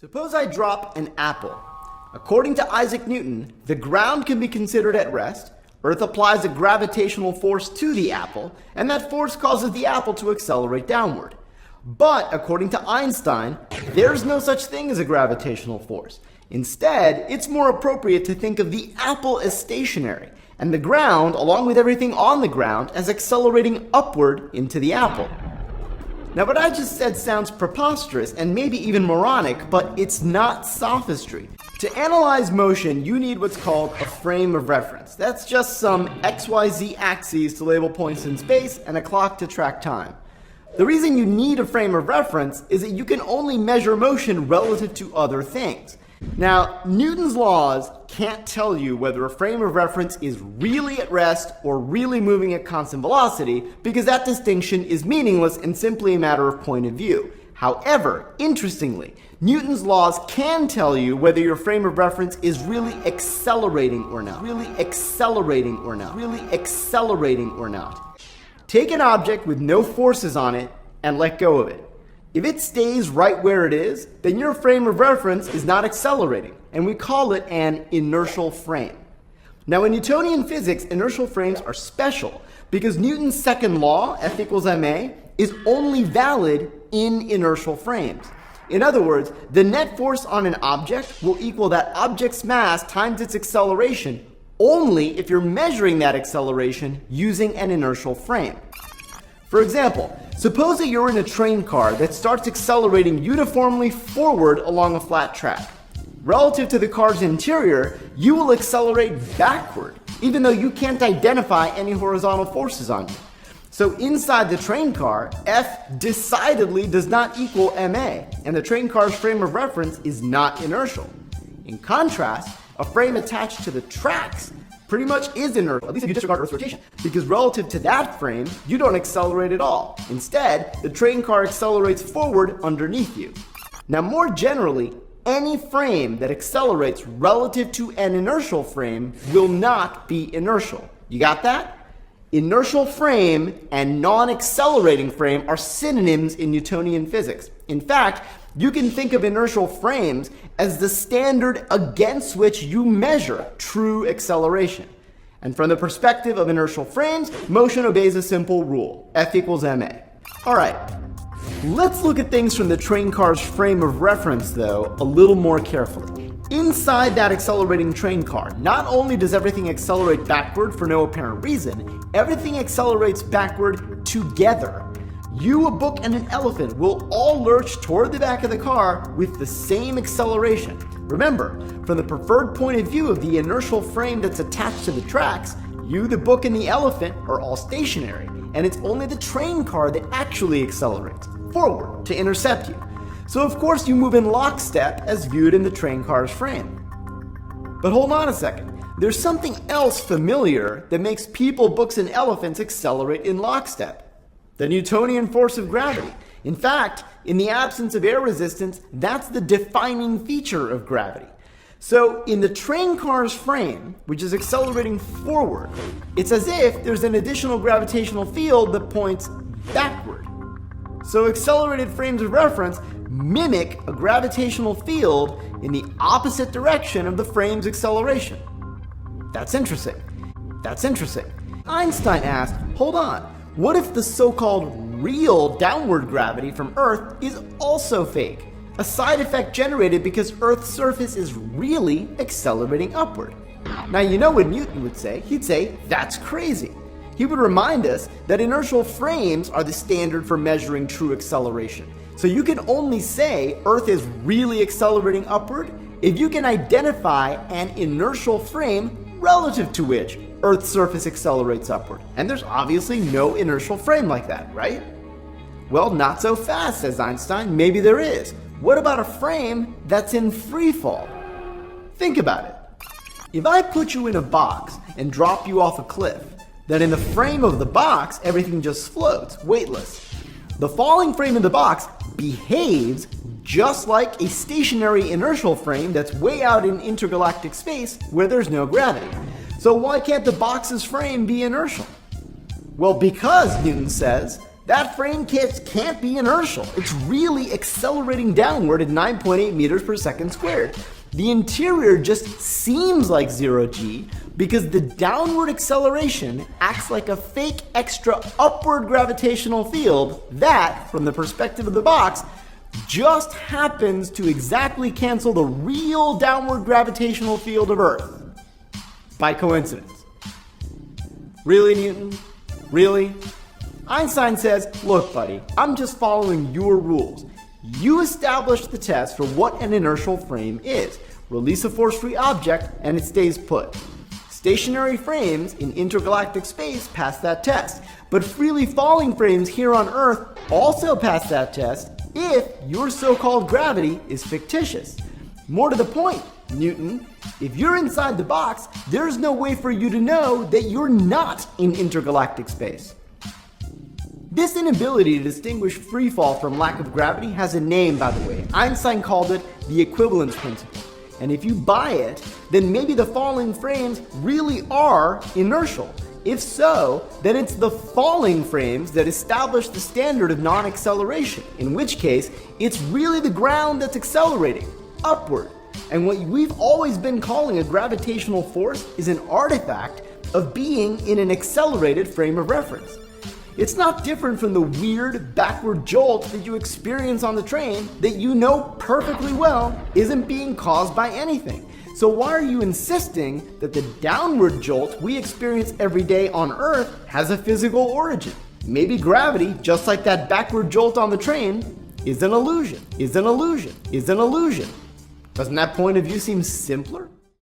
Suppose I drop an apple. According to Isaac Newton, the ground can be considered at rest, Earth applies a gravitational force to the apple, and that force causes the apple to accelerate downward. But according to Einstein, there's no such thing as a gravitational force. Instead, it's more appropriate to think of the apple as stationary, and the ground, along with everything on the ground, as accelerating upward into the apple. Now, what I just said sounds preposterous and maybe even moronic, but it's not sophistry. To analyze motion, you need what's called a frame of reference. That's just some XYZ axes to label points in space and a clock to track time. The reason you need a frame of reference is that you can only measure motion relative to other things. Now, Newton's laws can't tell you whether a frame of reference is really at rest or really moving at constant velocity, because that distinction is meaningless and simply a matter of point of view. However, interestingly, Newton's laws can tell you whether your frame of reference is really accelerating or not. Take an object with no forces on it and let go of it. If it stays right where it is, then your frame of reference is not accelerating, and we call it an inertial frame. Now, in Newtonian physics, inertial frames are special because Newton's second law, F equals ma, is only valid in inertial frames. In other words, the net force on an object will equal that object's mass times its acceleration only if you're measuring that acceleration using an inertial frame. For example, suppose that you're in a train car that starts accelerating uniformly forward along a flat track. Relative to the car's interior, you will accelerate backward, even though you can't identify any horizontal forces on you. So inside the train car, F decidedly does not equal ma, and the train car's frame of reference is not inertial. In contrast, a frame attached to the tracks pretty much is inertial, at least if you disregard Earth's rotation, because relative to that frame, you don't accelerate at all. Instead, the train car accelerates forward underneath you. Now, more generally, any frame that accelerates relative to an inertial frame will not be inertial. You got that? Inertial frame and non-accelerating frame are synonyms in Newtonian physics. In fact, you can think of inertial frames as the standard against which you measure true acceleration. And from the perspective of inertial frames, motion obeys a simple rule, F equals ma. All right, let's look at things from the train car's frame of reference, though, a little more carefully. Inside that accelerating train car, not only does everything accelerate backward for no apparent reason, everything accelerates backward together. You, a book, and an elephant will all lurch toward the back of the car with the same acceleration. Remember, from the preferred point of view of the inertial frame that's attached to the tracks, you, the book, and the elephant are all stationary, and it's only the train car that actually accelerates forward to intercept you. So of course you move in lockstep as viewed in the train car's frame. But hold on a second. There's something else familiar that makes people, books, and elephants accelerate in lockstep. The Newtonian force of gravity. In fact, in the absence of air resistance, that's the defining feature of gravity. So in the train car's frame, which is accelerating forward, it's as if there's an additional gravitational field that points backward. So accelerated frames of reference mimic a gravitational field in the opposite direction of the frame's acceleration. That's interesting. Einstein asked, hold on, what if the so-called real downward gravity from Earth is also fake? A side effect generated because Earth's surface is really accelerating upward. Now, you know what Newton would say? He'd say, that's crazy. He would remind us that inertial frames are the standard for measuring true acceleration. So you can only say Earth is really accelerating upward if you can identify an inertial frame relative to which Earth's surface accelerates upward. And there's obviously no inertial frame like that, right? Well, not so fast, says Einstein. Maybe there is. What about a frame that's in free fall? Think about it. If I put you in a box and drop you off a cliff, then in the frame of the box, everything just floats, weightless. The falling frame in the box behaves just like a stationary inertial frame that's way out in intergalactic space where there's no gravity. So why can't the box's frame be inertial? Well, because, Newton says, That frame can't be inertial. It's really accelerating downward at 9.8 meters per second squared. The interior just seems like 0g because the downward acceleration acts like a fake extra upward gravitational field that, from the perspective of the box, just happens to exactly cancel the real downward gravitational field of Earth. By coincidence. Really, Newton? Really? Einstein says, look, buddy, I'm just following your rules. You established the test for what an inertial frame is. Release a force-free object and it stays put. Stationary frames in intergalactic space pass that test, but freely falling frames here on Earth also pass that test if your so-called gravity is fictitious. More to the point, Newton, if you're inside the box, there's no way for you to know that you're not in intergalactic space. This inability to distinguish free fall from lack of gravity has a name, by the way. Einstein called it the equivalence principle. And if you buy it, then maybe the falling frames really are inertial. If so, then it's the falling frames that establish the standard of non-acceleration, in which case, it's really the ground that's accelerating, upward. And what we've always been calling a gravitational force is an artifact of being in an accelerated frame of reference. It's not different from the weird backward jolt that you experience on the train that you know perfectly well isn't being caused by anything. So why are you insisting that the downward jolt we experience every day on Earth has a physical origin? Maybe gravity, just like that backward jolt on the train, is an illusion, is an illusion, is an illusion. Doesn't that point of view seem simpler?